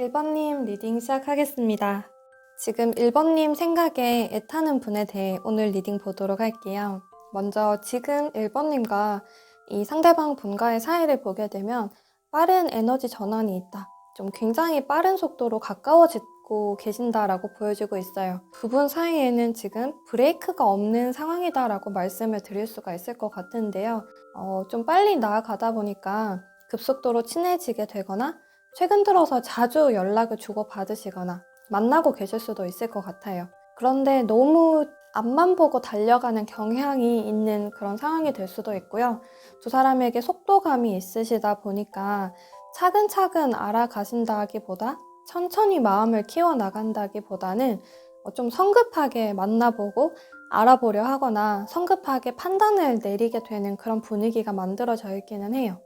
1번님 리딩 시작하겠습니다. 지금 1번님 생각에 애타는 분에 대해 오늘 리딩 보도록 할게요. 먼저 지금 1번님과 이 상대방 분과의 사이를 보게 되면 빠른 에너지 전환이 있다. 좀 굉장히 빠른 속도로 가까워지고 계신다라고 보여지고 있어요. 두 분 사이에는 지금 브레이크가 없는 상황이다라고 말씀을 드릴 수가 있을 것 같은데요. 좀 빨리 나아가다 보니까 급속도로 친해지게 되거나 최근 들어서 자주 연락을 주고받으시거나 만나고 계실 수도 있을 것 같아요. 그런데 너무 앞만 보고 달려가는 경향이 있는 그런 상황이 될 수도 있고요. 두 사람에게 속도감이 있으시다 보니까 차근차근 알아가신다기보다 천천히 마음을 키워나간다기보다는 좀 성급하게 만나보고 알아보려 하거나 성급하게 판단을 내리게 되는 그런 분위기가 만들어져 있기는 해요.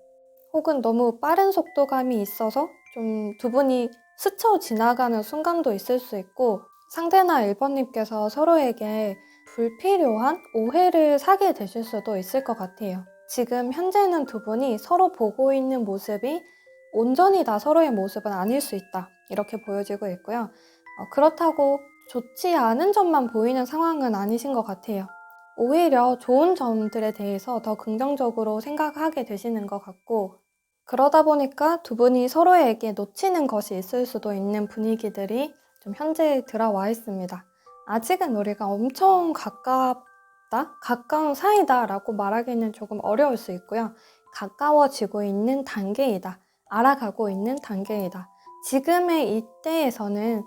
혹은 너무 빠른 속도감이 있어서 좀 두 분이 스쳐 지나가는 순간도 있을 수 있고, 상대나 1번님께서 서로에게 불필요한 오해를 사게 되실 수도 있을 것 같아요. 지금 현재는 두 분이 서로 보고 있는 모습이 온전히 다 서로의 모습은 아닐 수 있다, 이렇게 보여지고 있고요. 그렇다고 좋지 않은 점만 보이는 상황은 아니신 것 같아요. 오히려 좋은 점들에 대해서 더 긍정적으로 생각하게 되시는 것 같고, 그러다 보니까 두 분이 서로에게 놓치는 것이 있을 수도 있는 분위기들이 좀 현재 들어와 있습니다. 아직은 우리가 엄청 가깝다? 가까운 사이다라고 말하기는 조금 어려울 수 있고요. 가까워지고 있는 단계이다. 알아가고 있는 단계이다. 지금의 이때에서는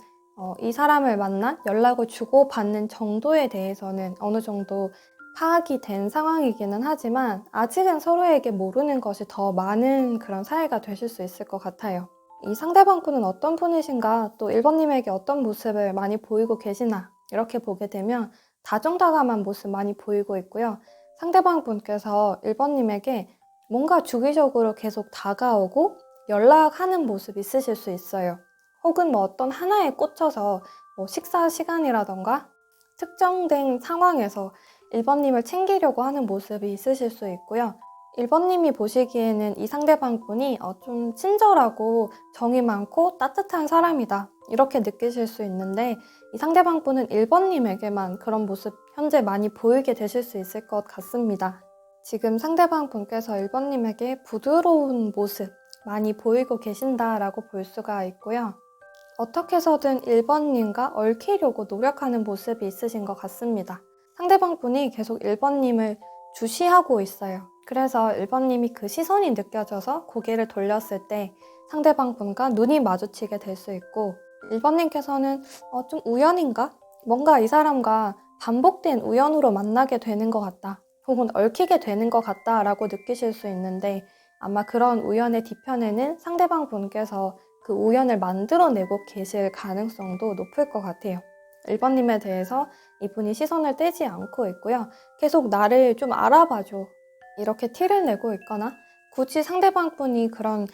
이 사람을 만나 연락을 주고받는 정도에 대해서는 어느 정도 파악이 된 상황이기는 하지만 아직은 서로에게 모르는 것이 더 많은 그런 사이가 되실 수 있을 것 같아요. 이 상대방 분은 어떤 분이신가, 또 1번님에게 어떤 모습을 많이 보이고 계시나, 이렇게 보게 되면 다정다감한 모습 많이 보이고 있고요. 상대방 분께서 1번님에게 뭔가 주기적으로 계속 다가오고 연락하는 모습이 있으실 수 있어요. 혹은 어떤 하나에 꽂혀서 식사 시간이라던가 특정된 상황에서 1번님을 챙기려고 하는 모습이 있으실 수 있고요. 1번님이 보시기에는 이 상대방 분이 좀 친절하고 정이 많고 따뜻한 사람이다, 이렇게 느끼실 수 있는데, 이 상대방 분은 1번님에게만 그런 모습 현재 많이 보이게 되실 수 있을 것 같습니다. 지금 상대방 분께서 1번님에게 부드러운 모습 많이 보이고 계신다라고 볼 수가 있고요. 어떻게 해서든 1번님과 얽히려고 노력하는 모습이 있으신 것 같습니다. 상대방 분이 계속 1번님을 주시하고 있어요. 그래서 1번님이 그 시선이 느껴져서 고개를 돌렸을 때 상대방 분과 눈이 마주치게 될 수 있고, 1번님께서는 좀 우연인가? 뭔가 이 사람과 반복된 우연으로 만나게 되는 것 같다, 혹은 얽히게 되는 것 같다 라고 느끼실 수 있는데, 아마 그런 우연의 뒤편에는 상대방 분께서 그 우연을 만들어내고 계실 가능성도 높을 것 같아요. 1번님에 대해서 이분이 시선을 떼지 않고 있고요. 계속 나를 좀 알아봐줘, 이렇게 티를 내고 있거나, 굳이 상대방 분이 그런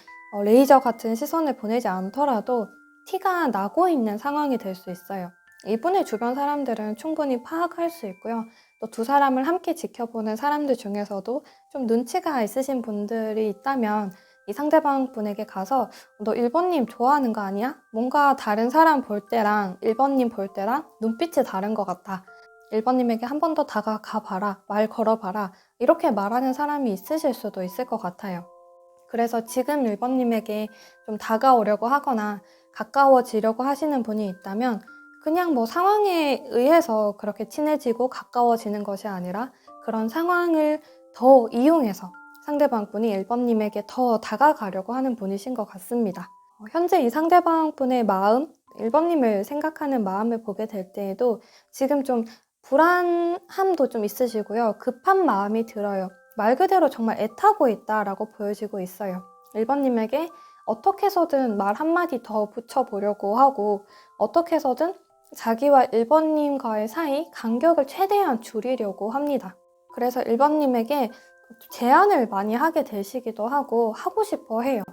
레이저 같은 시선을 보내지 않더라도 티가 나고 있는 상황이 될 수 있어요. 이분의 주변 사람들은 충분히 파악할 수 있고요. 또 두 사람을 함께 지켜보는 사람들 중에서도 좀 눈치가 있으신 분들이 있다면 이 상대방 분에게 가서 너 1번님 좋아하는 거 아니야? 뭔가 다른 사람 볼 때랑 1번님 볼 때랑 눈빛이 다른 것 같아. 1번님에게 한 번 더 다가가 봐라, 말 걸어봐라, 이렇게 말하는 사람이 있으실 수도 있을 것 같아요. 그래서 지금 1번님에게 좀 다가오려고 하거나 가까워지려고 하시는 분이 있다면 그냥 상황에 의해서 그렇게 친해지고 가까워지는 것이 아니라 그런 상황을 더 이용해서 상대방 분이 1번님에게 더 다가가려고 하는 분이신 것 같습니다. 현재 이 상대방 분의 마음, 1번님을 생각하는 마음을 보게 될 때에도 지금 좀 불안함도 좀 있으시고요. 급한 마음이 들어요. 말 그대로 정말 애타고 있다라고 보여지고 있어요. 1번님에게 어떻게 해서든 말 한마디 더 붙여보려고 하고, 어떻게 해서든 자기와 1번님과의 사이 간격을 최대한 줄이려고 합니다. 그래서 1번님에게 제안을 많이 하게 되시기도 하고 하고 싶어 해요.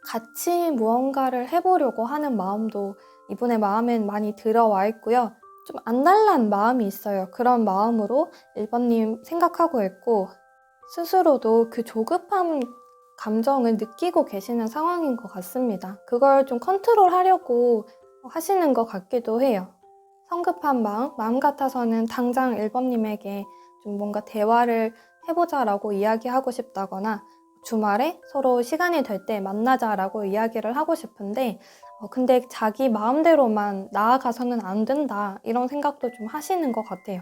같이 무언가를 해보려고 하는 마음도 이분의 마음엔 많이 들어와 있고요. 좀 안달난 마음이 있어요. 그런 마음으로 1번님 생각하고 있고, 스스로도 그 조급함 감정을 느끼고 계시는 상황인 것 같습니다. 그걸 좀 컨트롤하려고 하시는 것 같기도 해요. 성급한 마음 같아서는 당장 1번님에게 좀 뭔가 대화를 해보자라고 이야기하고 싶다거나 주말에 서로 시간이 될 때 만나자라고 이야기를 하고 싶은데 근데 자기 마음대로만 나아가서는 안 된다 이런 생각도 좀 하시는 것 같아요.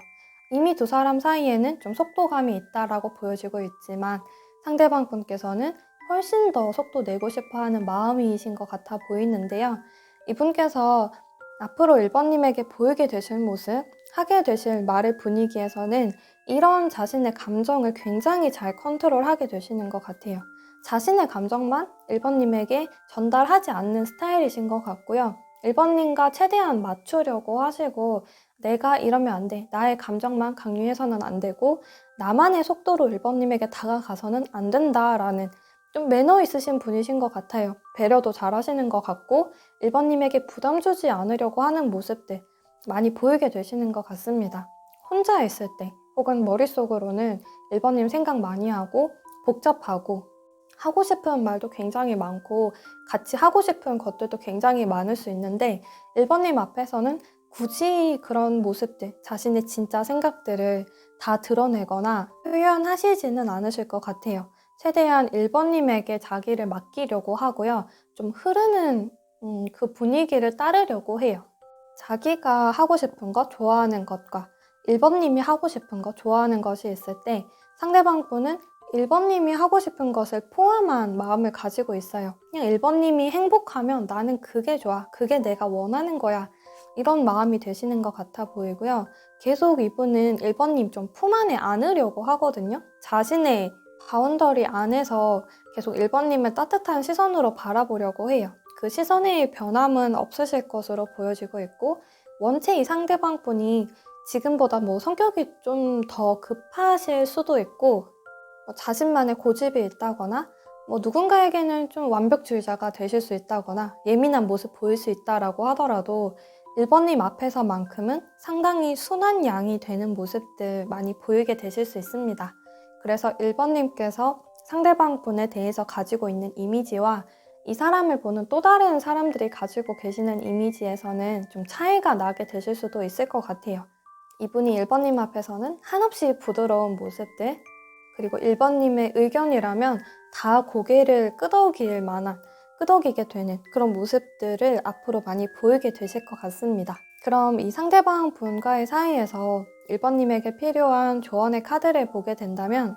이미 두 사람 사이에는 좀 속도감이 있다라고 보여지고 있지만 상대방 분께서는 훨씬 더 속도 내고 싶어 하는 마음이신 것 같아 보이는데요. 이분께서 앞으로 1번님에게 보이게 되실 모습, 하게 되실 말의 분위기에서는 이런 자신의 감정을 굉장히 잘 컨트롤하게 되시는 것 같아요. 자신의 감정만 1번님에게 전달하지 않는 스타일이신 것 같고요. 1번님과 최대한 맞추려고 하시고 내가 이러면 안 돼. 나의 감정만 강요해서는 안 되고 나만의 속도로 1번님에게 다가가서는 안 된다라는 좀 매너 있으신 분이신 것 같아요. 배려도 잘 하시는 것 같고 1번님에게 부담 주지 않으려고 하는 모습들 많이 보이게 되시는 것 같습니다. 혼자 있을 때 혹은 머릿속으로는 1번님 생각 많이 하고 복잡하고 하고 싶은 말도 굉장히 많고 같이 하고 싶은 것들도 굉장히 많을 수 있는데 1번님 앞에서는 굳이 그런 모습들, 자신의 진짜 생각들을 다 드러내거나 표현하시지는 않으실 것 같아요. 최대한 1번님에게 자기를 맡기려고 하고요. 좀 흐르는 그 분위기를 따르려고 해요. 자기가 하고 싶은 것, 좋아하는 것과 1번님이 하고 싶은 것, 좋아하는 것이 있을 때 상대방 분은 1번님이 하고 싶은 것을 포함한 마음을 가지고 있어요. 그냥 1번님이 행복하면 나는 그게 좋아. 그게 내가 원하는 거야. 이런 마음이 되시는 것 같아 보이고요. 계속 이분은 1번님 좀 품 안에 안으려고 하거든요. 자신의 바운더리 안에서 계속 1번님을 따뜻한 시선으로 바라보려고 해요. 그 시선의 변함은 없으실 것으로 보여지고 있고 원체 이 상대방 분이 지금보다 성격이 좀 더 급하실 수도 있고 자신만의 고집이 있다거나 누군가에게는 좀 완벽주의자가 되실 수 있다거나 예민한 모습 보일 수 있다라고 하더라도 1번님 앞에서만큼은 상당히 순한 양이 되는 모습들 많이 보이게 되실 수 있습니다. 그래서 1번님께서 상대방 분에 대해서 가지고 있는 이미지와 이 사람을 보는 또 다른 사람들이 가지고 계시는 이미지에서는 좀 차이가 나게 되실 수도 있을 것 같아요. 이분이 1번님 앞에서는 한없이 부드러운 모습들, 그리고 1번님의 의견이라면 다 고개를 끄덕이게 되는 그런 모습들을 앞으로 많이 보이게 되실 것 같습니다. 그럼 이 상대방 분과의 사이에서 1번님에게 필요한 조언의 카드를 보게 된다면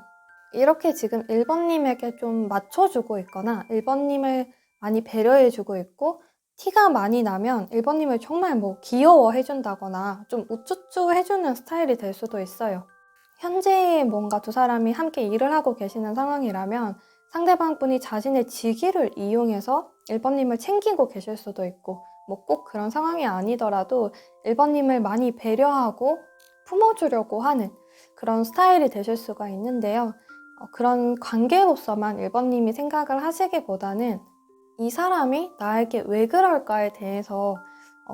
이렇게 지금 1번님에게 좀 맞춰주고 있거나 1번님을 많이 배려해주고 있고 티가 많이 나면 1번님을 정말 귀여워해준다거나 좀 우쭈쭈 해주는 스타일이 될 수도 있어요. 현재 뭔가 두 사람이 함께 일을 하고 계시는 상황이라면 상대방 분이 자신의 직위를 이용해서 1번님을 챙기고 계실 수도 있고 꼭 그런 상황이 아니더라도 1번님을 많이 배려하고 품어주려고 하는 그런 스타일이 되실 수가 있는데요. 그런 관계로서만 1번님이 생각을 하시기보다는 이 사람이 나에게 왜 그럴까에 대해서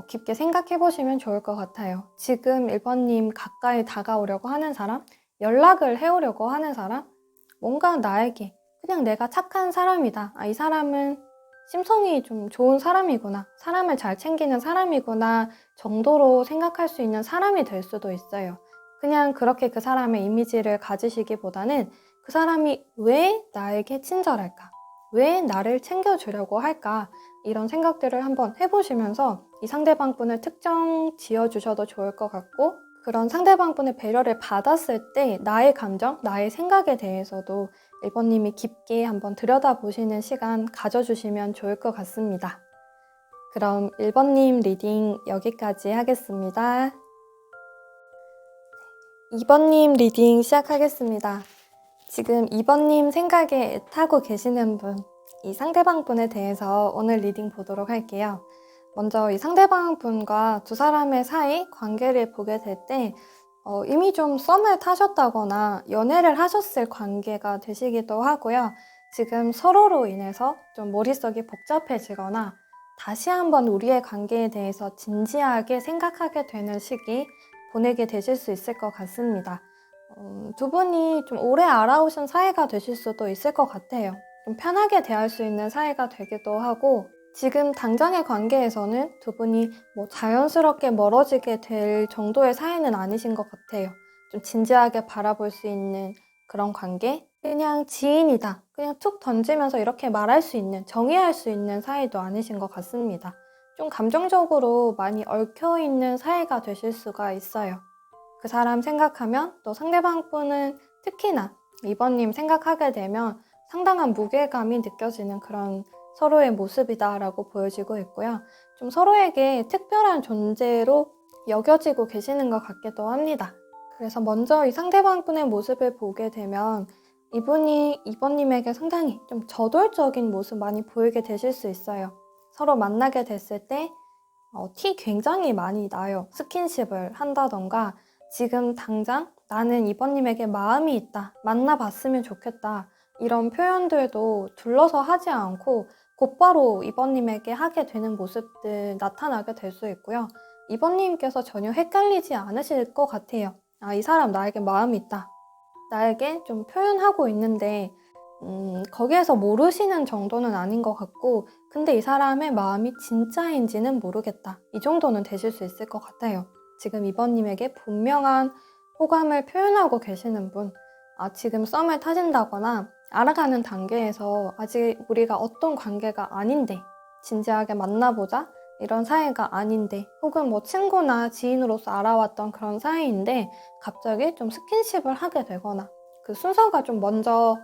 깊게 생각해 보시면 좋을 것 같아요. 지금 1번님 가까이 다가오려고 하는 사람, 연락을 해오려고 하는 사람, 뭔가 나에게 그냥 내가 착한 사람이다. 이 사람은 심성이 좀 좋은 사람이구나. 사람을 잘 챙기는 사람이구나 정도로 생각할 수 있는 사람이 될 수도 있어요. 그냥 그렇게 그 사람의 이미지를 가지시기보다는 그 사람이 왜 나에게 친절할까? 왜 나를 챙겨주려고 할까? 이런 생각들을 한번 해보시면서 이 상대방 분을 특정 지어주셔도 좋을 것 같고 그런 상대방 분의 배려를 받았을 때 나의 감정, 나의 생각에 대해서도 1번님이 깊게 한번 들여다보시는 시간 가져주시면 좋을 것 같습니다. 그럼 1번님 리딩 여기까지 하겠습니다. 2번님 리딩 시작하겠습니다. 지금 2번님 생각에 애타고 계시는 분, 이 상대방 분에 대해서 오늘 리딩 보도록 할게요. 먼저 이 상대방 분과 두 사람의 사이 관계를 보게 될 때 이미 좀 썸을 타셨다거나 연애를 하셨을 관계가 되시기도 하고요. 지금 서로로 인해서 좀 머릿속이 복잡해지거나 다시 한번 우리의 관계에 대해서 진지하게 생각하게 되는 시기 보내게 되실 수 있을 것 같습니다. 두 분이 좀 오래 알아오신 사이가 되실 수도 있을 것 같아요. 좀 편하게 대할 수 있는 사이가 되기도 하고 지금 당장의 관계에서는 두 분이 뭐 자연스럽게 멀어지게 될 정도의 사이는 아니신 것 같아요. 좀 진지하게 바라볼 수 있는 그런 관계? 그냥 지인이다. 그냥 툭 던지면서 이렇게 말할 수 있는, 정의할 수 있는 사이도 아니신 것 같습니다. 좀 감정적으로 많이 얽혀있는 사이가 되실 수가 있어요. 그 사람 생각하면 또 상대방 분은 특히나 이번님 생각하게 되면 상당한 무게감이 느껴지는 그런 서로의 모습이다라고 보여지고 있고요. 좀 서로에게 특별한 존재로 여겨지고 계시는 것 같기도 합니다. 그래서 먼저 이 상대방 분의 모습을 보게 되면 이분이 이번님에게 상당히 좀 저돌적인 모습 많이 보이게 되실 수 있어요. 서로 만나게 됐을 때 티 굉장히 많이 나요. 스킨십을 한다던가 지금 당장 나는 이번님에게 마음이 있다. 만나봤으면 좋겠다. 이런 표현들도 둘러서 하지 않고 곧바로 이번님에게 하게 되는 모습들 나타나게 될 수 있고요. 이번님께서 전혀 헷갈리지 않으실 것 같아요. 아, 이 사람 나에게 마음이 있다. 나에게 좀 표현하고 있는데 거기에서 모르시는 정도는 아닌 것 같고 근데 이 사람의 마음이 진짜인지는 모르겠다. 이 정도는 되실 수 있을 것 같아요. 지금 이번님에게 분명한 호감을 표현하고 계시는 분, 지금 썸을 타신다거나 알아가는 단계에서 아직 우리가 어떤 관계가 아닌데 진지하게 만나보자 이런 사이가 아닌데 혹은 뭐 친구나 지인으로서 알아왔던 그런 사이인데 갑자기 좀 스킨십을 하게 되거나 그 순서가 좀 먼저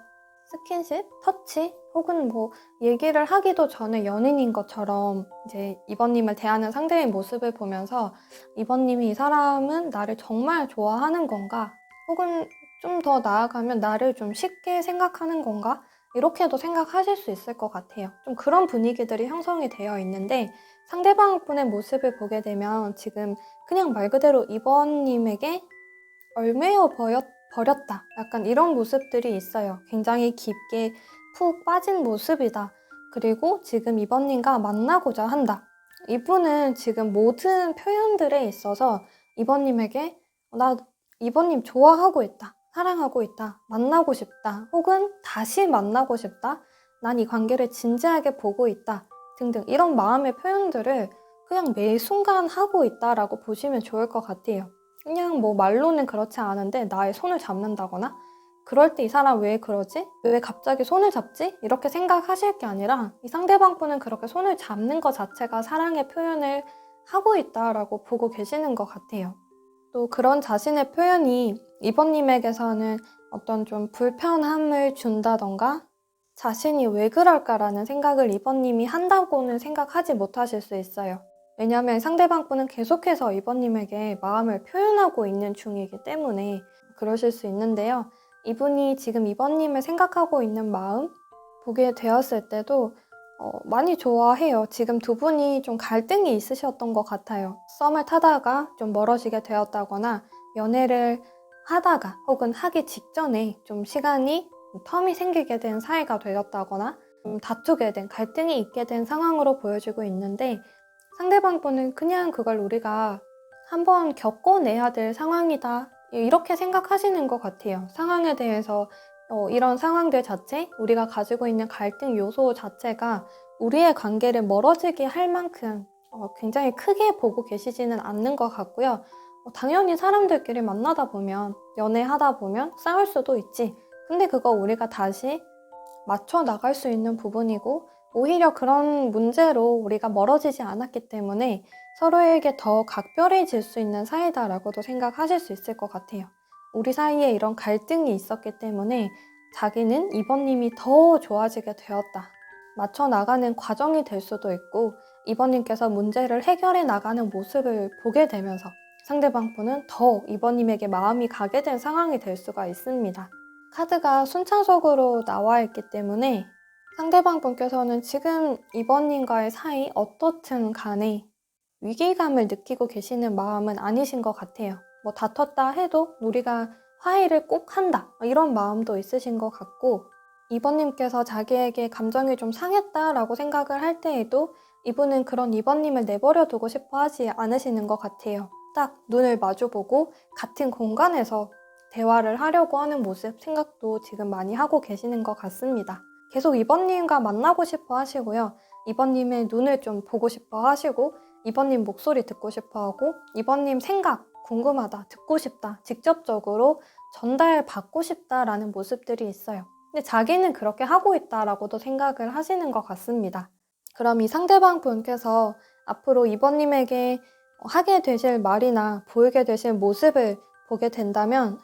스킨십, 터치 혹은 뭐 얘기를 하기도 전에 연인인 것처럼 이제 이번님을 대하는 상대의 모습을 보면서 이번님이 이 사람은 나를 정말 좋아하는 건가? 혹은 좀 더 나아가면 나를 좀 쉽게 생각하는 건가? 이렇게도 생각하실 수 있을 것 같아요. 좀 그런 분위기들이 형성이 되어 있는데 상대방 분의 모습을 보게 되면 지금 그냥 말 그대로 이번님에게 얼매여 버렸다. 약간 이런 모습들이 있어요. 굉장히 깊게 푹 빠진 모습이다. 그리고 지금 이번님과 만나고자 한다. 이분은 지금 모든 표현들에 있어서 이번님에게 나 이번님 좋아하고 있다. 사랑하고 있다. 만나고 싶다. 혹은 다시 만나고 싶다. 난 이 관계를 진지하게 보고 있다. 등등 이런 마음의 표현들을 그냥 매 순간 하고 있다라고 보시면 좋을 것 같아요. 그냥 뭐 말로는 그렇지 않은데 나의 손을 잡는다거나 그럴 때 이 사람 왜 그러지? 왜 갑자기 손을 잡지? 이렇게 생각하실 게 아니라 이 상대방 분은 그렇게 손을 잡는 것 자체가 사랑의 표현을 하고 있다라고 보고 계시는 것 같아요. 또 그런 자신의 표현이 이번님에게서는 어떤 좀 불편함을 준다던가 자신이 왜 그럴까라는 생각을 이번님이 한다고는 생각하지 못하실 수 있어요. 왜냐하면 상대방 분은 계속해서 이번님에게 마음을 표현하고 있는 중이기 때문에 그러실 수 있는데요. 이분이 지금 이번님을 생각하고 있는 마음 보게 되었을 때도 많이 좋아해요. 지금 두 분이 좀 갈등이 있으셨던 것 같아요. 썸을 타다가 좀 멀어지게 되었다거나 연애를 하다가 혹은 하기 직전에 좀 시간이 텀이 생기게 된 사이가 되었다거나 다투게 된 갈등이 있게 된 상황으로 보여지고 있는데 상대방 분은 그냥 그걸 우리가 한번 겪어내야 될 상황이다. 이렇게 생각하시는 것 같아요. 상황에 대해서 이런 상황들 자체, 우리가 가지고 있는 갈등 요소 자체가 우리의 관계를 멀어지게 할 만큼 굉장히 크게 보고 계시지는 않는 것 같고요. 당연히 사람들끼리 만나다 보면, 연애하다 보면 싸울 수도 있지. 근데 그거 우리가 다시 맞춰 나갈 수 있는 부분이고, 오히려 그런 문제로 우리가 멀어지지 않았기 때문에 서로에게 더 각별해질 수 있는 사이다라고도 생각하실 수 있을 것 같아요. 우리 사이에 이런 갈등이 있었기 때문에 자기는 이번님이 더 좋아지게 되었다. 맞춰 나가는 과정이 될 수도 있고 이번님께서 문제를 해결해 나가는 모습을 보게 되면서 상대방 분은 더 이번님에게 마음이 가게 된 상황이 될 수가 있습니다. 카드가 순차적으로 나와 있기 때문에 상대방 분께서는 지금 이번님과의 사이 어떻든 간에 위기감을 느끼고 계시는 마음은 아니신 것 같아요. 뭐 다퉜다 해도 우리가 화해를 꼭 한다 이런 마음도 있으신 것 같고 이번님께서 자기에게 감정이 좀 상했다라고 생각을 할 때에도 이분은 그런 이번님을 내버려 두고 싶어 하지 않으시는 것 같아요. 딱 눈을 마주보고 같은 공간에서 대화를 하려고 하는 모습, 생각도 지금 많이 하고 계시는 것 같습니다. 계속 2번님과 만나고 싶어 하시고요. 2번님의 눈을 좀 보고 싶어 하시고 2번님 목소리 듣고 싶어 하고 2번님 생각 궁금하다, 듣고 싶다, 직접적으로 전달받고 싶다라는 모습들이 있어요. 근데 자기는 그렇게 하고 있다라고도 생각을 하시는 것 같습니다. 그럼 이 상대방 분께서 앞으로 2번님에게 하게 되실 말이나 보이게 되실 모습을 보게 된다면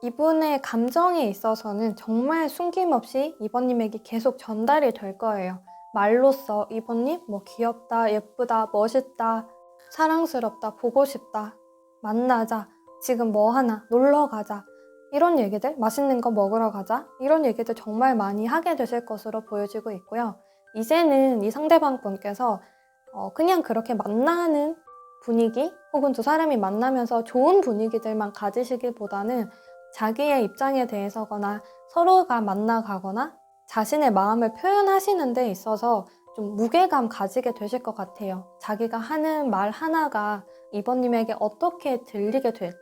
이분의 감정에 있어서는 정말 숨김없이 2번님에게 계속 전달이 될 거예요. 말로써 2번님 뭐 귀엽다, 예쁘다, 멋있다, 사랑스럽다, 보고 싶다, 만나자, 지금 뭐 하나, 놀러 가자, 이런 얘기들, 맛있는 거 먹으러 가자, 이런 얘기들 정말 많이 하게 되실 것으로 보여지고 있고요. 이제는 이 상대방 분께서 그냥 그렇게 만나는 분위기 혹은 두 사람이 만나면서 좋은 분위기들만 가지시기보다는 자기의 입장에 대해서거나 서로가 만나가거나 자신의 마음을 표현하시는 데 있어서 좀 무게감 가지게 되실 것 같아요. 자기가 하는 말 하나가 이번님에게 어떻게 들리게 될지,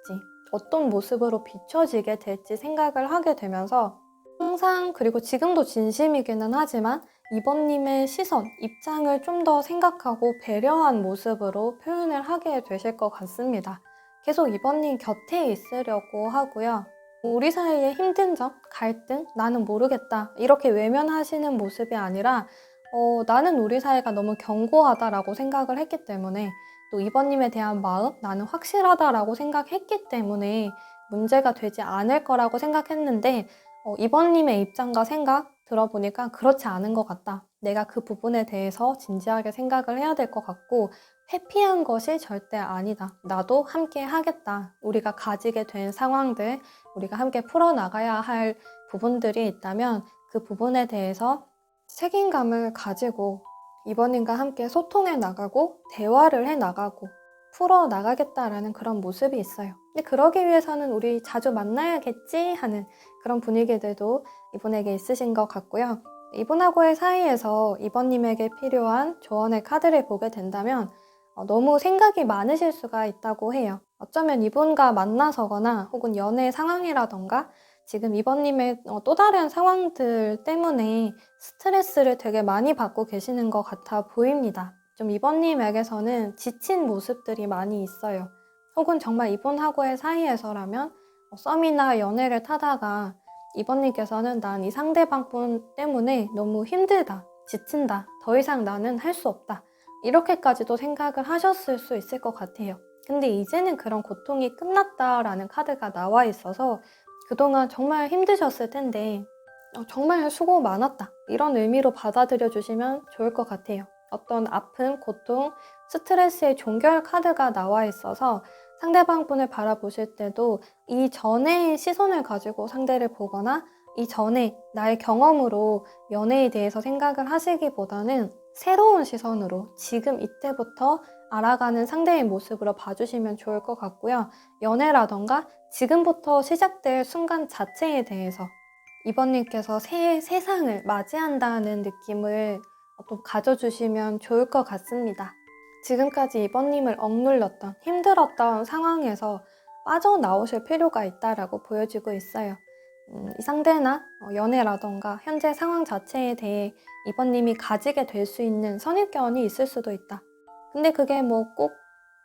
어떤 모습으로 비춰지게 될지 생각을 하게 되면서 항상 그리고 지금도 진심이기는 하지만 이번님의 시선, 입장을 좀 더 생각하고 배려한 모습으로 표현을 하게 되실 것 같습니다. 계속 이번님 곁에 있으려고 하고요. 우리 사이에 힘든 점, 갈등, 나는 모르겠다 이렇게 외면하시는 모습이 아니라 나는 우리 사이가 너무 견고하다라고 생각을 했기 때문에 또 이번님에 대한 마음, 나는 확실하다라고 생각했기 때문에 문제가 되지 않을 거라고 생각했는데 이번님의 입장과 생각 들어보니까 그렇지 않은 것 같다. 내가 그 부분에 대해서 진지하게 생각을 해야 될 것 같고 회피한 것이 절대 아니다. 나도 함께 하겠다. 우리가 가지게 된 상황들, 우리가 함께 풀어나가야 할 부분들이 있다면 그 부분에 대해서 책임감을 가지고 이번님과 함께 소통해 나가고 대화를 해 나가고 풀어나가겠다라는 그런 모습이 있어요. 근데 그러기 위해서는 우리 자주 만나야겠지 하는 그런 분위기들도 이분에게 있으신 것 같고요. 이분하고의 사이에서 이번님에게 필요한 조언의 카드를 보게 된다면 너무 생각이 많으실 수가 있다고 해요. 어쩌면 이분과 만나서거나 혹은 연애 상황이라던가 지금 이번님의 또 다른 상황들 때문에 스트레스를 되게 많이 받고 계시는 것 같아 보입니다. 좀 이번님에게서는 지친 모습들이 많이 있어요. 혹은 정말 이분하고의 사이에서라면 썸이나 연애를 타다가 이번님께서는 난 이 상대방분 때문에 너무 힘들다, 지친다, 더 이상 나는 할 수 없다 이렇게까지도 생각을 하셨을 수 있을 것 같아요. 근데 이제는 그런 고통이 끝났다라는 카드가 나와 있어서 그동안 정말 힘드셨을 텐데 정말 수고 많았다 이런 의미로 받아들여 주시면 좋을 것 같아요. 어떤 아픔, 고통, 스트레스의 종결 카드가 나와 있어서 상대방 분을 바라보실 때도 이전의 시선을 가지고 상대를 보거나 이전에 나의 경험으로 연애에 대해서 생각을 하시기보다는 새로운 시선으로 지금 이때부터 알아가는 상대의 모습으로 봐주시면 좋을 것 같고요. 연애라던가 지금부터 시작될 순간 자체에 대해서 이번님께서 새 세상을 맞이한다는 느낌을 또 가져주시면 좋을 것 같습니다. 지금까지 이번님을 억눌렀던 힘들었던 상황에서 빠져나오실 필요가 있다라고 보여지고 있어요. 이 상대나 연애라던가 현재 상황 자체에 대해 이번님이 가지게 될 수 있는 선입견이 있을 수도 있다. 근데 그게 뭐 꼭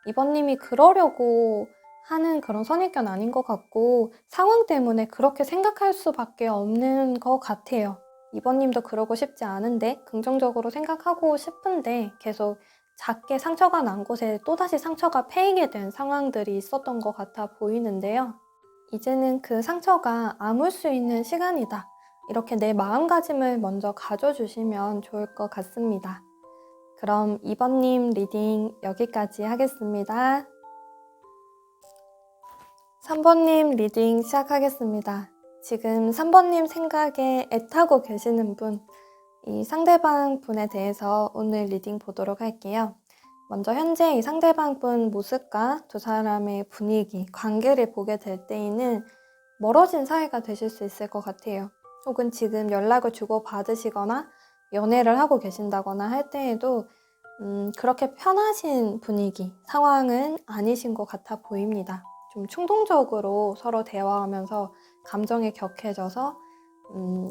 이번님이 그러려고 하는 그런 선입견 아닌 것 같고 상황 때문에 그렇게 생각할 수밖에 없는 것 같아요. 이번님도 그러고 싶지 않은데 긍정적으로 생각하고 싶은데 계속 작게 상처가 난 곳에 또다시 상처가 패이게 된 상황들이 있었던 것 같아 보이는데요. 이제는 그 상처가 아물 수 있는 시간이다. 이렇게 내 마음가짐을 먼저 가져주시면 좋을 것 같습니다. 그럼 2번님 리딩 여기까지 하겠습니다. 3번님 리딩 시작하겠습니다. 지금 3번님 생각에 애타고 계시는 분, 이 상대방 분에 대해서 오늘 리딩 보도록 할게요. 먼저 현재 이 상대방 분 모습과 두 사람의 분위기, 관계를 보게 될 때에는 멀어진 사이가 되실 수 있을 것 같아요. 혹은 지금 연락을 주고 받으시거나 연애를 하고 계신다거나 할 때에도 그렇게 편하신 분위기, 상황은 아니신 것 같아 보입니다. 좀 충동적으로 서로 대화하면서 감정이 격해져서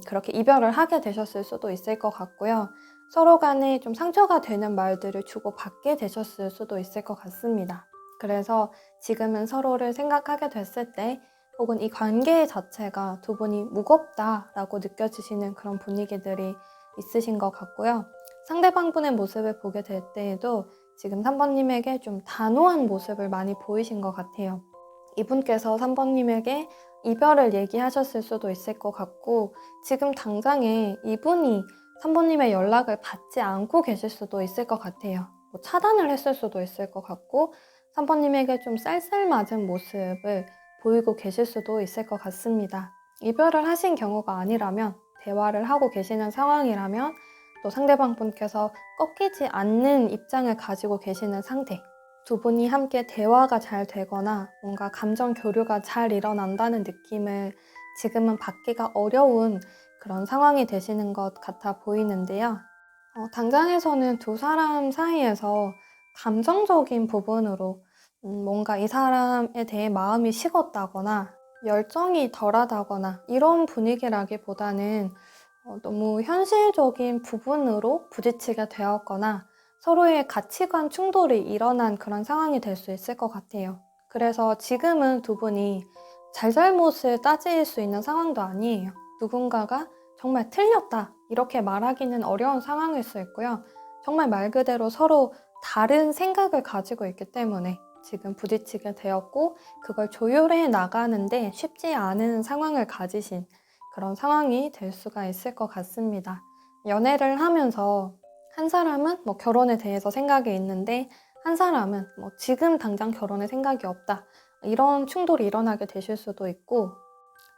그렇게 이별을 하게 되셨을 수도 있을 것 같고요. 서로 간에 좀 상처가 되는 말들을 주고받게 되셨을 수도 있을 것 같습니다. 그래서 지금은 서로를 생각하게 됐을 때 혹은 이 관계 자체가 두 분이 무겁다라고 느껴지시는 그런 분위기들이 있으신 것 같고요. 상대방 분의 모습을 보게 될 때에도 지금 3번님에게 좀 단호한 모습을 많이 보이신 것 같아요. 이분께서 3번님에게 이별을 얘기하셨을 수도 있을 것 같고 지금 당장에 이분이 3번님의 연락을 받지 않고 계실 수도 있을 것 같아요. 뭐 차단을 했을 수도 있을 것 같고 3번님에게 좀 쌀쌀맞은 모습을 보이고 계실 수도 있을 것 같습니다. 이별을 하신 경우가 아니라면 대화를 하고 계시는 상황이라면 또 상대방 분께서 꺾이지 않는 입장을 가지고 계시는 상태 두 분이 함께 대화가 잘 되거나 뭔가 감정 교류가 잘 일어난다는 느낌을 지금은 받기가 어려운 그런 상황이 되시는 것 같아 보이는데요. 당장에서는 두 사람 사이에서 감정적인 부분으로 뭔가 이 사람에 대해 마음이 식었다거나 열정이 덜하다거나 이런 분위기라기보다는 너무 현실적인 부분으로 부딪히게 되었거나 서로의 가치관 충돌이 일어난 그런 상황이 될 수 있을 것 같아요. 그래서 지금은 두 분이 잘잘못을 따질 수 있는 상황도 아니에요. 누군가가 정말 틀렸다 이렇게 말하기는 어려운 상황일 수 있고요. 정말 말 그대로 서로 다른 생각을 가지고 있기 때문에 지금 부딪히게 되었고 그걸 조율해 나가는데 쉽지 않은 상황을 가지신 그런 상황이 될 수가 있을 것 같습니다. 연애를 하면서 한 사람은 뭐 결혼에 대해서 생각이 있는데 한 사람은 뭐 지금 당장 결혼에 생각이 없다. 이런 충돌이 일어나게 되실 수도 있고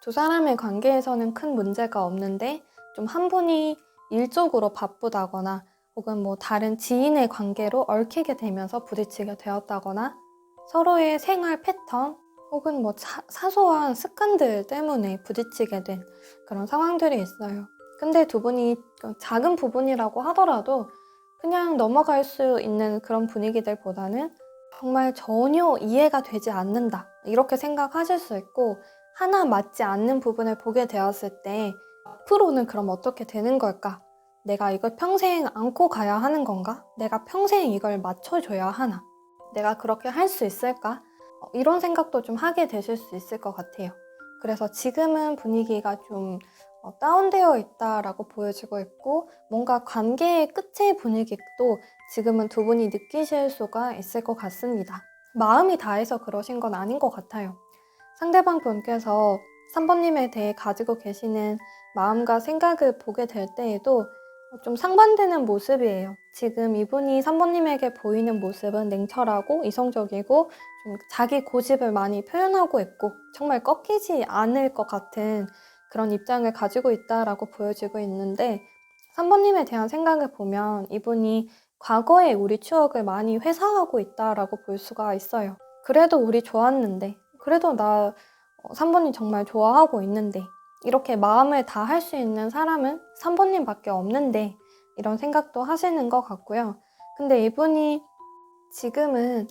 두 사람의 관계에서는 큰 문제가 없는데 좀 한 분이 일적으로 바쁘다거나 혹은 뭐 다른 지인의 관계로 얽히게 되면서 부딪히게 되었다거나 서로의 생활 패턴 혹은 뭐 사소한 습관들 때문에 부딪히게 된 그런 상황들이 있어요. 근데 두 분이 작은 부분이라고 하더라도 그냥 넘어갈 수 있는 그런 분위기들보다는 정말 전혀 이해가 되지 않는다. 이렇게 생각하실 수 있고 하나 맞지 않는 부분을 보게 되었을 때 앞으로는 그럼 어떻게 되는 걸까? 내가 이걸 평생 안고 가야 하는 건가? 내가 평생 이걸 맞춰줘야 하나? 내가 그렇게 할 수 있을까? 이런 생각도 좀 하게 되실 수 있을 것 같아요. 그래서 지금은 분위기가 좀 다운되어 있다라고 보여지고 있고 뭔가 관계의 끝의 분위기도 지금은 두 분이 느끼실 수가 있을 것 같습니다. 마음이 다해서 그러신 건 아닌 것 같아요. 상대방 분께서 3번님에 대해 가지고 계시는 마음과 생각을 보게 될 때에도 좀 상반되는 모습이에요. 지금 이분이 3번님에게 보이는 모습은 냉철하고 이성적이고 좀 자기 고집을 많이 표현하고 있고 정말 꺾이지 않을 것 같은 그런 입장을 가지고 있다라고 보여지고 있는데 3번님에 대한 생각을 보면 이분이 과거의 우리 추억을 많이 회상하고 있다라고 볼 수가 있어요. 그래도 우리 좋았는데 그래도 나 3번님 정말 좋아하고 있는데 이렇게 마음을 다 할 수 있는 사람은 3번님밖에 없는데 이런 생각도 하시는 것 같고요. 근데 이분이 지금은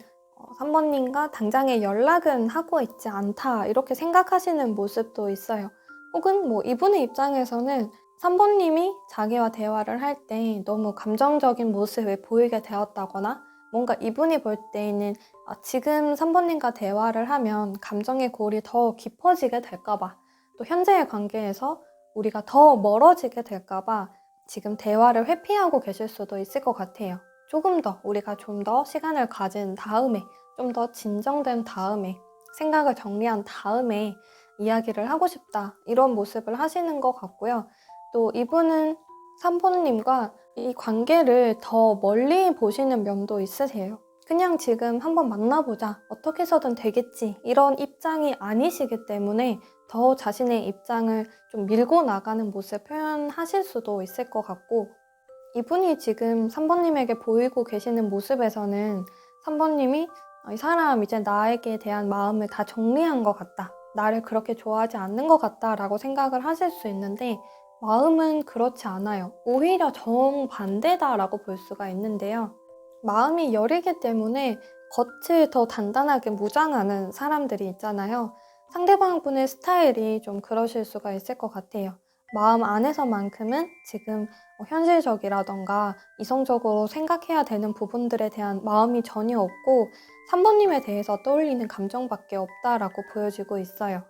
3번님과 당장의 연락은 하고 있지 않다 이렇게 생각하시는 모습도 있어요. 혹은 뭐 이분의 입장에서는 3번님이 자기와 대화를 할 때 너무 감정적인 모습을 보이게 되었다거나 뭔가 이분이 볼 때에는 지금 3번님과 대화를 하면 감정의 골이 더 깊어지게 될까봐 또 현재의 관계에서 우리가 더 멀어지게 될까봐 지금 대화를 회피하고 계실 수도 있을 것 같아요. 조금 더 우리가 좀 더 시간을 가진 다음에 좀 더 진정된 다음에 생각을 정리한 다음에 이야기를 하고 싶다 이런 모습을 하시는 것 같고요. 또 이분은 3번님과 이 관계를 더 멀리 보시는 면도 있으세요. 그냥 지금 한번 만나보자 어떻게 해서든 되겠지 이런 입장이 아니시기 때문에 더 자신의 입장을 좀 밀고 나가는 모습 표현하실 수도 있을 것 같고 이분이 지금 3번님에게 보이고 계시는 모습에서는 3번님이 이 사람 이제 나에게 대한 마음을 다 정리한 것 같다. 나를 그렇게 좋아하지 않는 것 같다 라고 생각을 하실 수 있는데 마음은 그렇지 않아요. 오히려 정반대다라고 볼 수가 있는데요. 마음이 여리기 때문에 겉을 더 단단하게 무장하는 사람들이 있잖아요. 상대방 분의 스타일이 좀 그러실 수가 있을 것 같아요. 마음 안에서만큼은 지금 현실적이라던가 이성적으로 생각해야 되는 부분들에 대한 마음이 전혀 없고 3번님에 대해서 떠올리는 감정밖에 없다라고 보여지고 있어요.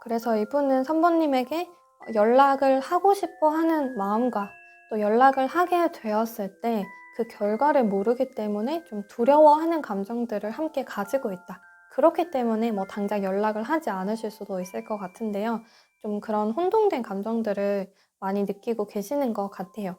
그래서 이분은 3번님에게 연락을 하고 싶어 하는 마음과 또 연락을 하게 되었을 때 그 결과를 모르기 때문에 좀 두려워하는 감정들을 함께 가지고 있다. 그렇기 때문에 뭐 당장 연락을 하지 않으실 수도 있을 것 같은데요. 좀 그런 혼동된 감정들을 많이 느끼고 계시는 것 같아요.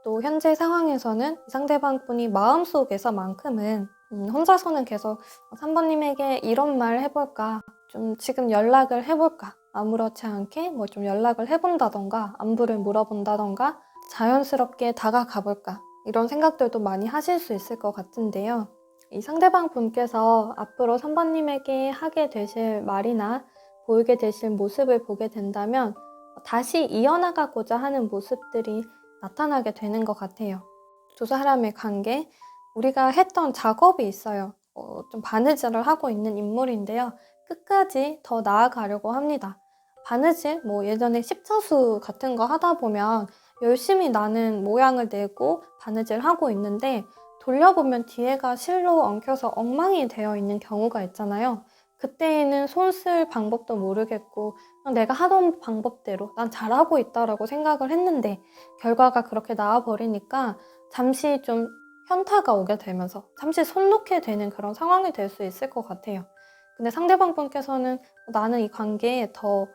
또 현재 상황에서는 상대방 분이 마음속에서만큼은 혼자서는 계속 3번님에게 이런 말 해볼까? 좀 지금 연락을 해볼까? 아무렇지 않게 뭐 좀 연락을 해본다던가 안부를 물어본다던가 자연스럽게 다가가 볼까? 이런 생각들도 많이 하실 수 있을 것 같은데요. 이 상대방 분께서 앞으로 3번님에게 하게 되실 말이나 보이게 되실 모습을 보게 된다면 다시 이어나가고자 하는 모습들이 나타나게 되는 것 같아요. 두 사람의 관계, 우리가 했던 작업이 있어요. 좀 바느질을 하고 있는 인물인데요. 끝까지 더 나아가려고 합니다. 바느질, 뭐 예전에 십자수 같은 거 하다 보면 열심히 나는 모양을 내고 바느질 하고 있는데 돌려보면 뒤에가 실로 엉켜서 엉망이 되어 있는 경우가 있잖아요. 그때에는 손 쓸 방법도 모르겠고 그냥 내가 하던 방법대로 난 잘하고 있다라고 생각을 했는데 결과가 그렇게 나와버리니까 잠시 좀 현타가 오게 되면서 잠시 손 놓게 되는 그런 상황이 될 수 있을 것 같아요. 근데 상대방 분께서는 나는 이 관계에 더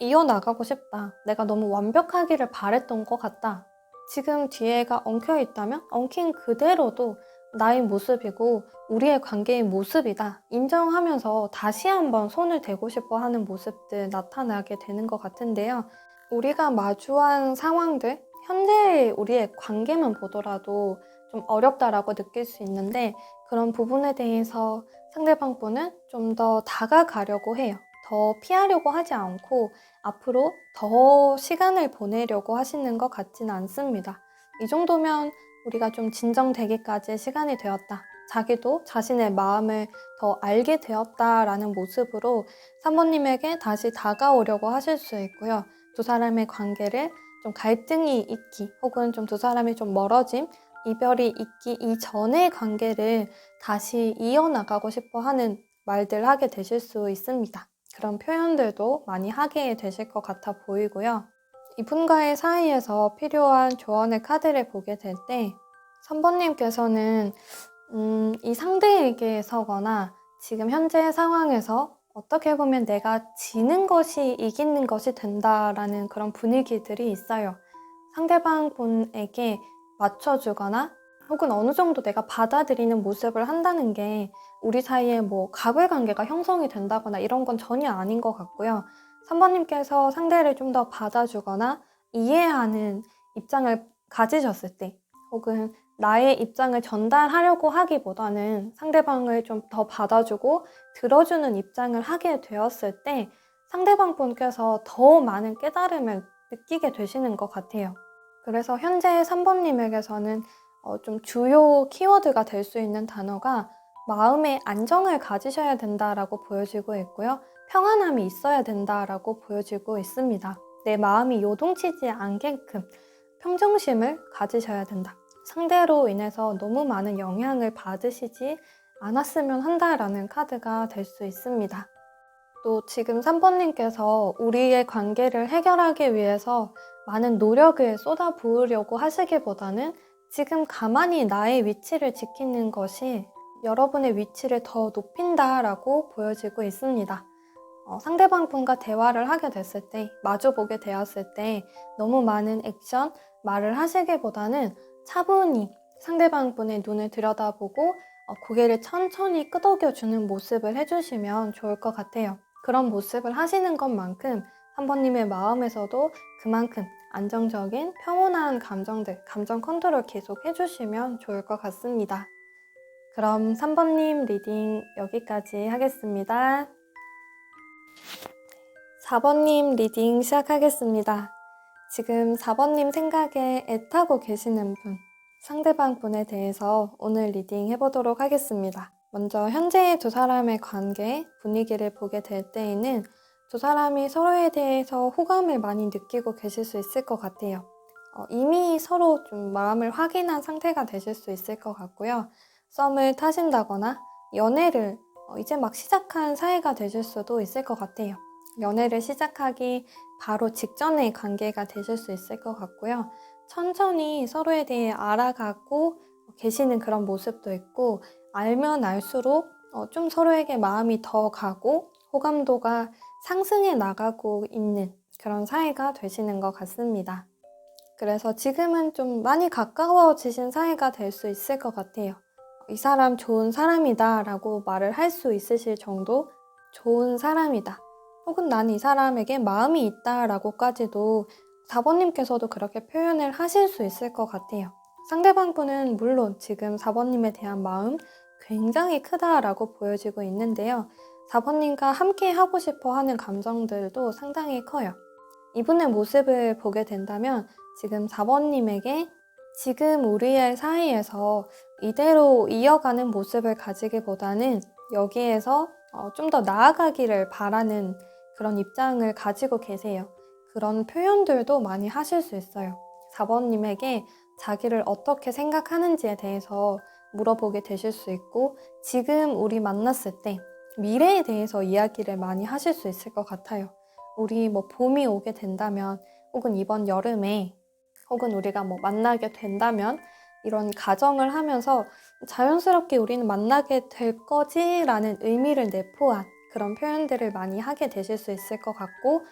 이어나가고 싶다. 내가 너무 완벽하기를 바랬던 것 같다. 지금 뒤에가 엉켜 있다면 엉킨 그대로도 나의 모습이고 우리의 관계의 모습이다. 인정하면서 다시 한번 손을 대고 싶어 하는 모습들 나타나게 되는 것 같은데요. 우리가 마주한 상황들, 현재 우리의 관계만 보더라도 좀 어렵다라고 느낄 수 있는데 그런 부분에 대해서 상대방 분은 좀 더 다가가려고 해요. 더 피하려고 하지 않고 앞으로 더 시간을 보내려고 하시는 것 같지는 않습니다. 이 정도면 우리가 좀 진정되기까지 시간이 되었다. 자기도 자신의 마음을 더 알게 되었다라는 모습으로 3번님에게 다시 다가오려고 하실 수 있고요. 두 사람의 관계를 좀 갈등이 있기 혹은 좀 두 사람이 좀 멀어짐, 이별이 있기 이전의 관계를 다시 이어나가고 싶어 하는 말들 하게 되실 수 있습니다. 그런 표현들도 많이 하게 되실 것 같아 보이고요. 이분과의 사이에서 필요한 조언의 카드를 보게 될 때 3번님께서는 이 상대에게 서거나 지금 현재 상황에서 어떻게 보면 내가 지는 것이 이기는 것이 된다라는 그런 분위기들이 있어요. 상대방 분에게 맞춰주거나 혹은 어느 정도 내가 받아들이는 모습을 한다는 게 우리 사이에 뭐 가불관계가 형성이 된다거나 이런 건 전혀 아닌 것 같고요. 3번님께서 상대를 좀 더 받아주거나 이해하는 입장을 가지셨을 때 혹은 나의 입장을 전달하려고 하기보다는 상대방을 좀 더 받아주고 들어주는 입장을 하게 되었을 때 상대방 분께서 더 많은 깨달음을 느끼게 되시는 것 같아요. 그래서 현재 3번님에게서는 좀 주요 키워드가 될 수 있는 단어가 마음의 안정을 가지셔야 된다라고 보여지고 있고요. 평안함이 있어야 된다라고 보여지고 있습니다. 내 마음이 요동치지 않게끔 평정심을 가지셔야 된다. 상대로 인해서 너무 많은 영향을 받으시지 않았으면 한다라는 카드가 될 수 있습니다. 또 지금 3번님께서 우리의 관계를 해결하기 위해서 많은 노력을 쏟아부으려고 하시기보다는 지금 가만히 나의 위치를 지키는 것이 여러분의 위치를 더 높인다라고 보여지고 있습니다. 상대방 분과 대화를 하게 됐을 때, 마주보게 되었을 때 너무 많은 액션, 말을 하시기보다는 차분히 상대방 분의 눈을 들여다보고 고개를 천천히 끄덕여주는 모습을 해주시면 좋을 것 같아요. 그런 모습을 하시는 것만큼 3번님의 마음에서도 그만큼 안정적인 평온한 감정들, 감정 컨트롤 계속 해주시면 좋을 것 같습니다. 그럼 3번님 리딩 여기까지 하겠습니다. 4번님 리딩 시작하겠습니다. 지금 4번님 생각에 애타고 계시는 분, 상대방 분에 대해서 오늘 리딩 해보도록 하겠습니다. 먼저 현재의 두 사람의 관계 분위기를 보게 될 때에는 두 사람이 서로에 대해서 호감을 많이 느끼고 계실 수 있을 것 같아요. 이미 서로 좀 마음을 확인한 상태가 되실 수 있을 것 같고요. 썸을 타신다거나 연애를 이제 막 시작한 사이가 되실 수도 있을 것 같아요. 연애를 시작하기 바로 직전의 관계가 되실 수 있을 것 같고요. 천천히 서로에 대해 알아가고 계시는 그런 모습도 있고, 알면 알수록 좀 서로에게 마음이 더 가고 호감도가 상승해 나가고 있는 그런 사이가 되시는 것 같습니다. 그래서 지금은 좀 많이 가까워지신 사이가 될 수 있을 것 같아요. 이 사람 좋은 사람이다 라고 말을 할 수 있으실 정도 좋은 사람이다. 혹은 난 이 사람에게 마음이 있다 라고까지도 4번님께서도 그렇게 표현을 하실 수 있을 것 같아요. 상대방분은 물론 지금 4번님에 대한 마음 굉장히 크다라고 보여지고 있는데요. 4번님과 함께 하고 싶어 하는 감정들도 상당히 커요. 이분의 모습을 보게 된다면 지금 4번님에게 지금 우리의 사이에서 이대로 이어가는 모습을 가지기보다는 여기에서 좀 더 나아가기를 바라는 그런 입장을 가지고 계세요. 그런 표현들도 많이 하실 수 있어요. 4번님에게 자기를 어떻게 생각하는지에 대해서 물어보게 되실 수 있고, 지금 우리 만났을 때 미래에 대해서 이야기를 많이 하실 수 있을 것 같아요. 우리 뭐 봄이 오게 된다면, 혹은 이번 여름에, 혹은 우리가 뭐 만나게 된다면, 이런 가정을 하면서 자연스럽게 우리는 만나게 될 거지라는 의미를 내포한 그런 표현들을 많이 하게 되실 수 있을 것 같고,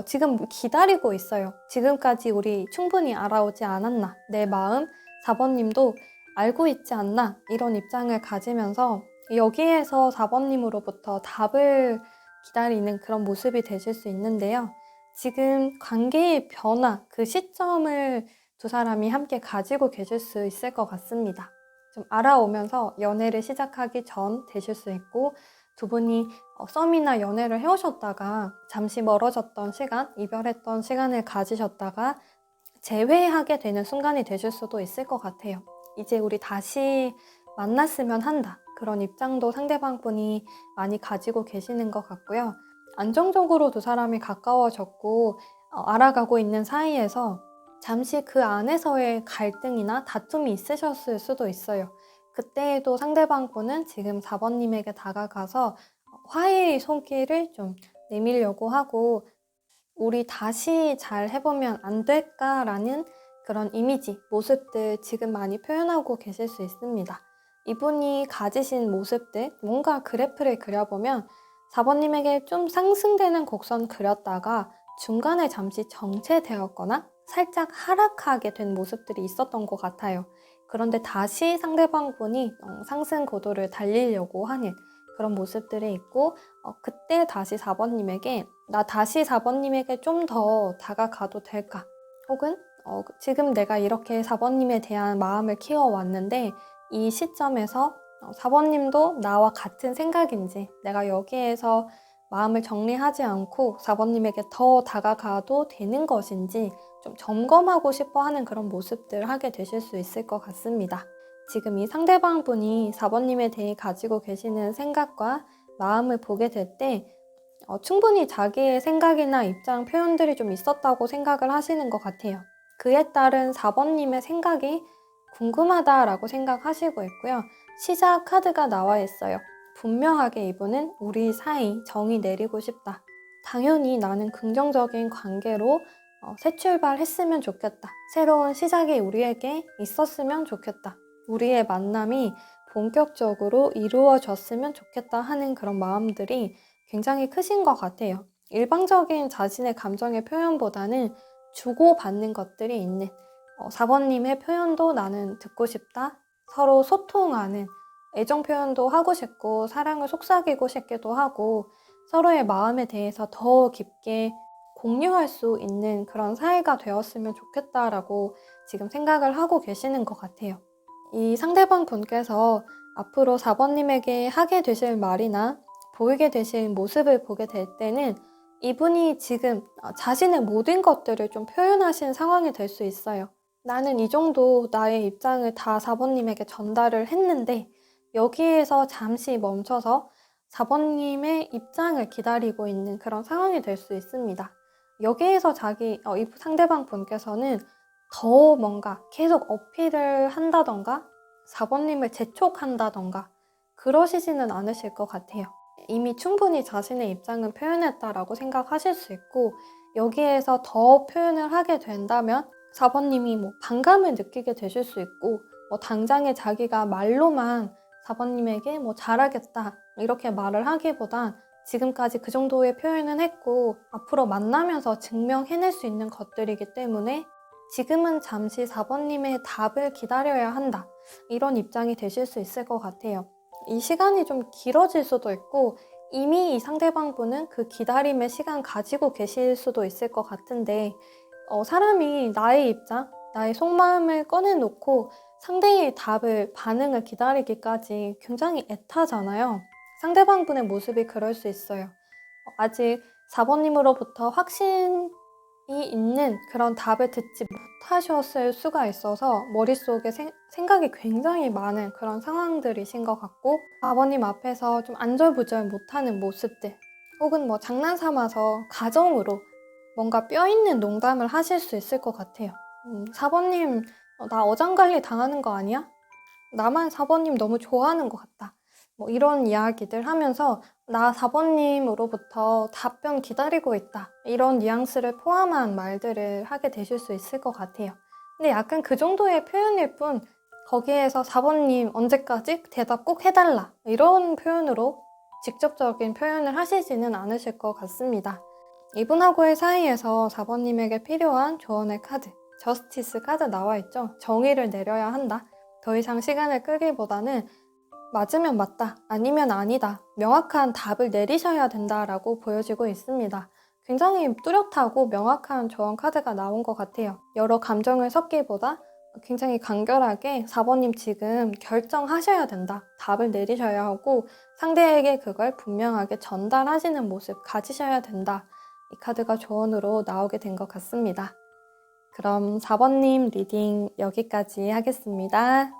지금 기다리고 있어요. 지금까지 우리 충분히 알아오지 않았나? 내 마음 4번님도 알고 있지 않나? 이런 입장을 가지면서 여기에서 4번님으로부터 답을 기다리는 그런 모습이 되실 수 있는데요. 지금 관계의 변화, 그 시점을 두 사람이 함께 가지고 계실 수 있을 것 같습니다. 좀 알아오면서 연애를 시작하기 전 되실 수 있고, 두 분이 썸이나 연애를 해오셨다가 잠시 멀어졌던 시간, 이별했던 시간을 가지셨다가 재회하게 되는 순간이 되실 수도 있을 것 같아요. 이제 우리 다시 만났으면 한다. 그런 입장도 상대방분이 많이 가지고 계시는 것 같고요. 안정적으로 두 사람이 가까워졌고 알아가고 있는 사이에서 잠시 그 안에서의 갈등이나 다툼이 있으셨을 수도 있어요. 그때에도 상대방분은 지금 4번님에게 다가가서 화해의 손길을 좀 내밀려고 하고, 우리 다시 잘 해보면 안 될까라는 그런 이미지, 모습들 지금 많이 표현하고 계실 수 있습니다. 이분이 가지신 모습들, 뭔가 그래프를 그려보면 4번님에게 좀 상승되는 곡선 그렸다가 중간에 잠시 정체되었거나 살짝 하락하게 된 모습들이 있었던 것 같아요. 그런데 다시 상대방분이 상승 고도를 달리려고 하는 그런 모습들이 있고, 그때 다시 4번님에게 나 다시 4번님에게 좀 더 다가가도 될까? 혹은 지금 내가 이렇게 4번님에 대한 마음을 키워왔는데 이 시점에서 4번님도 나와 같은 생각인지, 내가 여기에서 마음을 정리하지 않고 4번님에게 더 다가가도 되는 것인지 좀 점검하고 싶어 하는 그런 모습들을 하게 되실 수 있을 것 같습니다. 지금 이 상대방 분이 4번님에 대해 가지고 계시는 생각과 마음을 보게 될 때 충분히 자기의 생각이나 입장 표현들이 좀 있었다고 생각을 하시는 것 같아요. 그에 따른 4번님의 생각이 궁금하다라고 생각하시고 있고요. 시작 카드가 나와 있어요. 분명하게 이분은 우리 사이 정이 내리고 싶다. 당연히 나는 긍정적인 관계로 새 출발했으면 좋겠다. 새로운 시작이 우리에게 있었으면 좋겠다. 우리의 만남이 본격적으로 이루어졌으면 좋겠다 하는 그런 마음들이 굉장히 크신 것 같아요. 일방적인 자신의 감정의 표현보다는 주고받는 것들이 있는 4번님의 표현도 나는 듣고 싶다. 서로 소통하는 애정 표현도 하고 싶고 사랑을 속삭이고 싶기도 하고 서로의 마음에 대해서 더 깊게 공유할 수 있는 그런 사이가 되었으면 좋겠다라고 지금 생각을 하고 계시는 것 같아요. 이 상대방 분께서 앞으로 4번님에게 하게 되실 말이나 보이게 되실 모습을 보게 될 때는 이분이 지금 자신의 모든 것들을 좀 표현하신 상황이 될 수 있어요. 나는 이 정도 나의 입장을 다 4번님에게 전달을 했는데 여기에서 잠시 멈춰서 4번님의 입장을 기다리고 있는 그런 상황이 될 수 있습니다. 여기에서 이 상대방 분께서는 더 뭔가 계속 어필을 한다던가 4번님을 재촉한다던가 그러시지는 않으실 것 같아요. 이미 충분히 자신의 입장은 표현했다라고 생각하실 수 있고 여기에서 더 표현을 하게 된다면 4번님이 뭐 반감을 느끼게 되실 수 있고 뭐 당장에 자기가 말로만 4번님에게 뭐 잘하겠다 이렇게 말을 하기보단 지금까지 그 정도의 표현은 했고 앞으로 만나면서 증명해낼 수 있는 것들이기 때문에 지금은 잠시 4번님의 답을 기다려야 한다. 이런 입장이 되실 수 있을 것 같아요. 이 시간이 좀 길어질 수도 있고 이미 이 상대방 분은 그 기다림의 시간 가지고 계실 수도 있을 것 같은데 사람이 나의 입장, 나의 속마음을 꺼내놓고 상대의 반응을 기다리기까지 굉장히 애타잖아요. 상대방 분의 모습이 그럴 수 있어요. 아직 4번님으로부터 확신이 있는 그런 답을 듣지 못하셨을 수가 있어서 머릿속에 생각이 굉장히 많은 그런 상황들이신 것 같고 4번님 앞에서 좀 안절부절 못하는 모습들 혹은 뭐 장난삼아서 가정으로 뭔가 뼈있는 농담을 하실 수 있을 것 같아요. 4번님, 나 어장관리 당하는 거 아니야? 나만 4번님 너무 좋아하는 것 같다. 뭐 이런 이야기들 하면서 나 4번님으로부터 답변 기다리고 있다. 이런 뉘앙스를 포함한 말들을 하게 되실 수 있을 것 같아요. 근데 약간 그 정도의 표현일 뿐 거기에서 4번님 언제까지 대답 꼭 해달라. 이런 표현으로 직접적인 표현을 하시지는 않으실 것 같습니다. 이분하고의 사이에서 4번님에게 필요한 조언의 카드, 저스티스 카드 나와 있죠. 정의를 내려야 한다. 더 이상 시간을 끌기보다는 맞으면 맞다, 아니면 아니다, 명확한 답을 내리셔야 된다라고 보여지고 있습니다. 굉장히 뚜렷하고 명확한 조언 카드가 나온 것 같아요. 여러 감정을 섞기보다 굉장히 간결하게 4번님 지금 결정하셔야 된다, 답을 내리셔야 하고 상대에게 그걸 분명하게 전달하시는 모습 가지셔야 된다. 이 카드가 조언으로 나오게 된 것 같습니다. 그럼 4번님 리딩 여기까지 하겠습니다.